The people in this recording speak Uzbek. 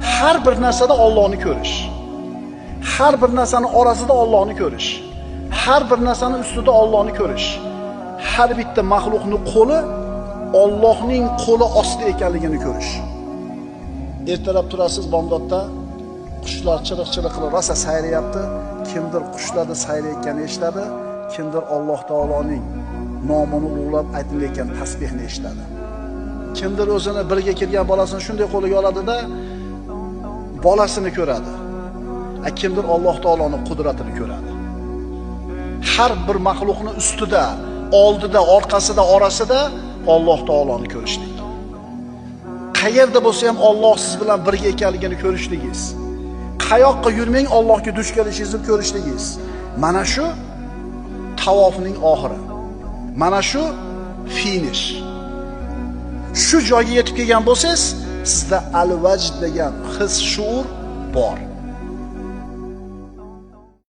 Har bir narsada Allohni ko'rish. Har bir narsani orasida Allohni ko'rish. Har bir narsani ustida Allohni ko'rish. Har bitta mahluqning qo'li Allohning qo'li ostida ekanligini ko'rish. Ertalab turasiz bomdodda, qushlar chiriq-chiriq qilib rosa sayrayapti. Kimdir qushlarni sayrayotganini eshitadi, kimdir Alloh taoloning nomini ulug'lab aytilayotgan tasbihni eshitadi. Kimdir o'zini birga kelgan bolasini shunday qo'liga oladida bolasini ko'radi. Kimdir Alloh taoloning qudratini ko'radi. Har bir mahluqning ustida, oldida, orqasida, orasida Alloh taoloni ko'rishlik. Qayerda bo'lsa ham Alloh siz bilan birga ekanligini ko'rishligingiz. Qayoqqa yurmang Allohga duch kelishingizni ko'rishligingiz. Mana shu tavofning oxiri. Mana shu finish. Shu joyga yetib kelgan bo'lsangiz, sizda al-vajd degan his, shuur bor.